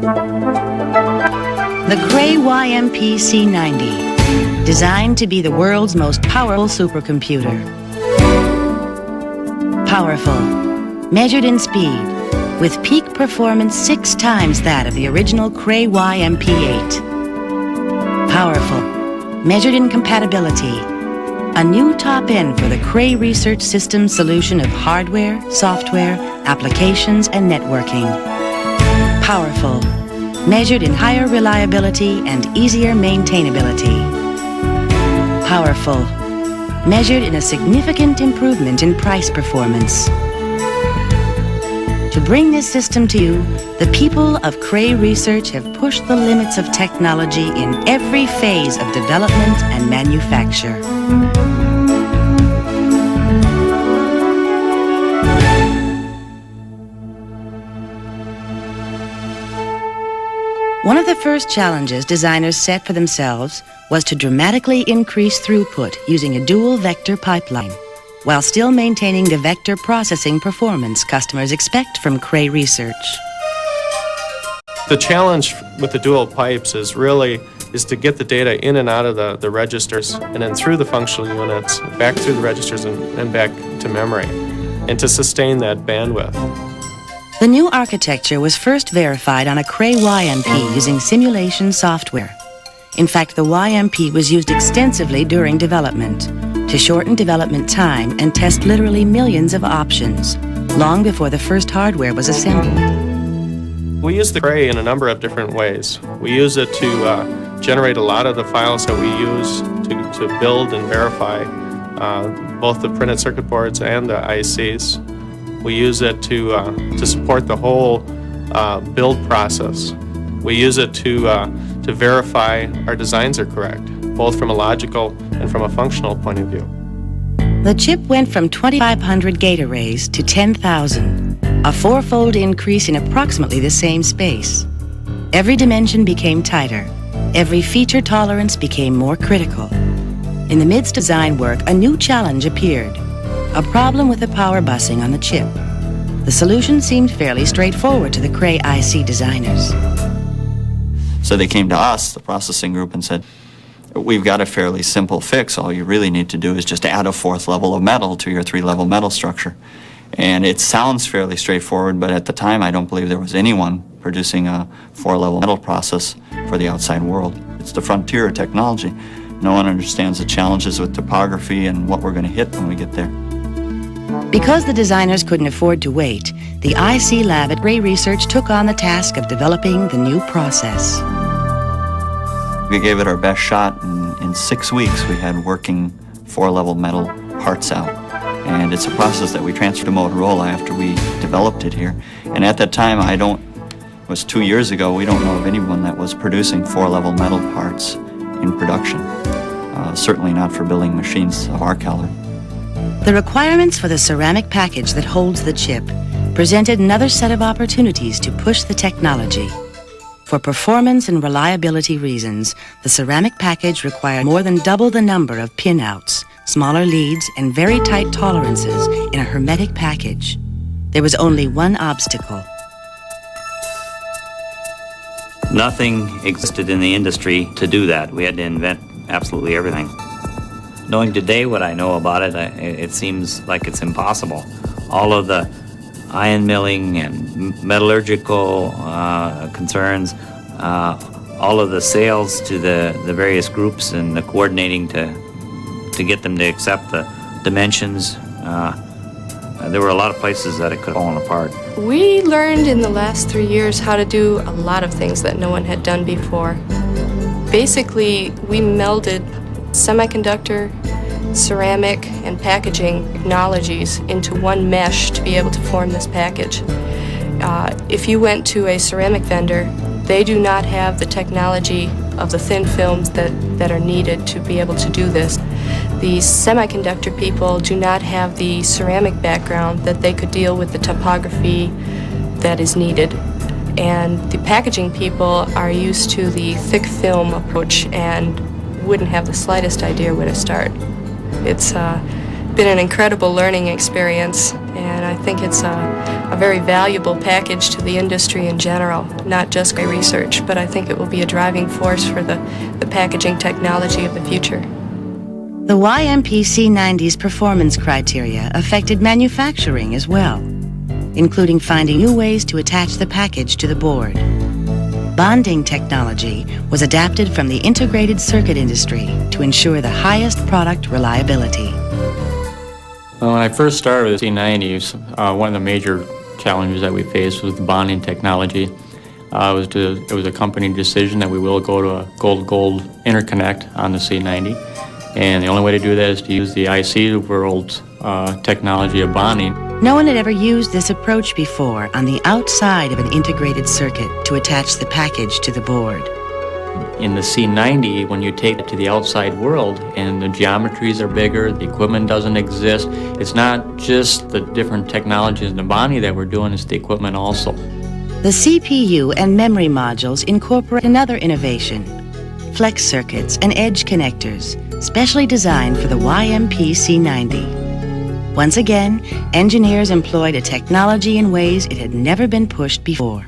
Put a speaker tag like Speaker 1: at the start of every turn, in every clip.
Speaker 1: The Cray C90, designed to be the world's most powerful supercomputer. Powerful, measured in speed, with peak performance 6 times that of the original Cray MP8. Powerful, measured in compatibility, a new top end for the Cray Research Systems solution of hardware, software, applications, and networking. Powerful, measured in higher reliability and easier maintainability. Powerful, measured in a significant improvement in price performance. To bring this system to you, the people of Cray Research have pushed the limits of technology in every phase of development and manufacture. One of the first challenges designers set for themselves was to dramatically increase throughput using a dual vector pipeline, while still maintaining the vector processing performance customers expect from Cray Research.
Speaker 2: The challenge with the dual pipes is to get the data in and out of the registers, and then through the functional units, back through the registers and back to memory, and to sustain that bandwidth.
Speaker 1: The new architecture was first verified on a Cray YMP using simulation software. In fact, the YMP was used extensively during development to shorten development time and test literally millions of options, long before the first hardware was assembled.
Speaker 2: We use the Cray in a number of different ways. We use it to generate a lot of the files that we use to build and verify both the printed circuit boards and the ICs. We use it to support the whole build process. We use it to verify our designs are correct, both from a logical and from a functional point of view.
Speaker 1: The chip went from 2,500 gate arrays to 10,000, a 4-fold increase in approximately the same space. Every dimension became tighter. Every feature tolerance became more critical. In the midst of design work, a new challenge appeared. A problem with the power busing on the chip. The solution seemed fairly straightforward to the Cray IC designers.
Speaker 3: So they came to us, the processing group, and said, we've got a fairly simple fix. All you really need to do is just add a 4th level of metal to your 3-level metal structure. And it sounds fairly straightforward, but at the time I don't believe there was anyone producing a 4-level metal process for the outside world. It's the frontier of technology. No one understands the challenges with topography and what we're going to hit when we get there.
Speaker 1: Because the designers couldn't afford to wait, the IC lab at Cray Research took on the task of developing the new process.
Speaker 3: We gave it our best shot, and in 6 weeks we had working 4-level metal parts out. And it's a process that we transferred to Motorola after we developed it here. And at that time, it was 2 years ago, we don't know of anyone that was producing 4-level metal parts in production. Certainly not for building machines of our caliber.
Speaker 1: The requirements for the ceramic package that holds the chip presented another set of opportunities to push the technology. For performance and reliability reasons, the ceramic package required more than double the number of pinouts, smaller leads, and very tight tolerances in a hermetic package. There was only one obstacle.
Speaker 4: Nothing existed in the industry to do that. We had to invent absolutely everything. Knowing today what I know about it, it seems like it's impossible. All of the iron milling and metallurgical concerns, all of the sales to the various groups and the coordinating to get them to accept the dimensions. There were a lot of places that it could have fallen apart.
Speaker 5: We learned in the last 3 years how to do a lot of things that no one had done before. Basically, we melded semiconductor, ceramic, and packaging technologies into one mesh to be able to form this package. If you went to a ceramic vendor, they do not have the technology of the thin films that are needed to be able to do this. The semiconductor people do not have the ceramic background that they could deal with the topography that is needed. And the packaging people are used to the thick film approach and wouldn't have the slightest idea where to start. It's been an incredible learning experience, and I think it's a very valuable package to the industry in general, not just Cray Research, but I think it will be a driving force for the packaging technology of the future.
Speaker 1: The YMP C90's performance criteria affected manufacturing as well, including finding new ways to attach the package to the board. Bonding technology was adapted from the integrated circuit industry to ensure the highest product reliability.
Speaker 6: When I first started with C90, one of the major challenges that we faced was the bonding technology. It was a company decision that we will go to a gold-gold interconnect on the C90, and the only way to do that is to use the IC world's technology of bonding.
Speaker 1: No one had ever used this approach before on the outside of an integrated circuit to attach the package to the board.
Speaker 6: In the C90, when you take it to the outside world and the geometries are bigger, the equipment doesn't exist, it's not just the different technologies in the bonding that we're doing, it's the equipment also.
Speaker 1: The CPU and memory modules incorporate another innovation, flex circuits and edge connectors, specially designed for the YMP C90. Once again, engineers employed a technology in ways it had never been pushed before.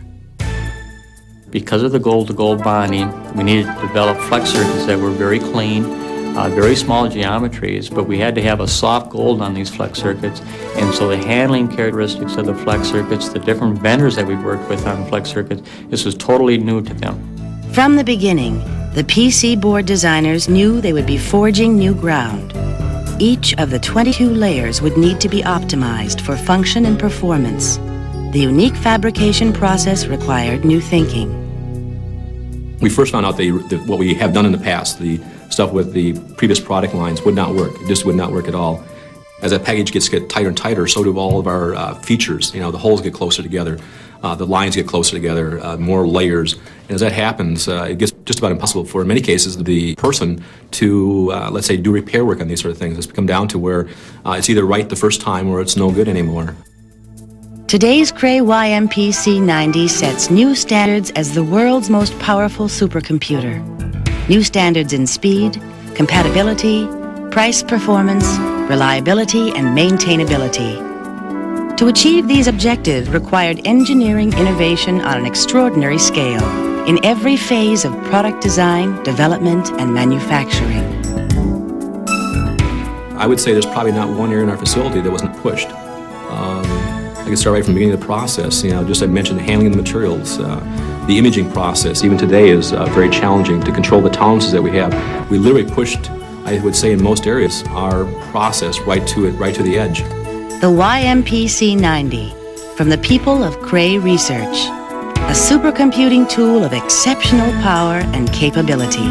Speaker 6: Because of the gold-to-gold bonding, we needed to develop flex circuits that were very clean, very small geometries, but we had to have a soft gold on these flex circuits, and so the handling characteristics of the flex circuits, the different vendors that we worked with on flex circuits, this was totally new to them.
Speaker 1: From the beginning, the PC board designers knew they would be forging new ground. Each of the 22 layers would need to be optimized for function and performance. The unique fabrication process required new thinking.
Speaker 7: We first found out that what we have done in the past, the stuff with the previous product lines, would not work. It just would not work at all. As that package gets tighter and tighter, so do all of our features. You know, the holes get closer together, the lines get closer together, more layers. And as that happens, it gets just about impossible for, in many cases, the person to, let's say, do repair work on these sort of things. It's come down to where it's either right the first time or it's no good anymore.
Speaker 1: Today's Cray YMP C90 sets new standards as the world's most powerful supercomputer. New standards in speed, compatibility, price performance, reliability, and maintainability. To achieve these objectives required engineering innovation on an extraordinary scale in every phase of product design, development, and manufacturing.
Speaker 7: I would say there's probably not one area in our facility that wasn't pushed. I can start right from the beginning of the process. You know, just I mentioned the handling of the materials, the imaging process. Even today is very challenging to control the tolerances that we have. We literally pushed, I would say, in most areas, our process right to the edge.
Speaker 1: The YMP C90, from the people of Cray Research, a supercomputing tool of exceptional power and capability.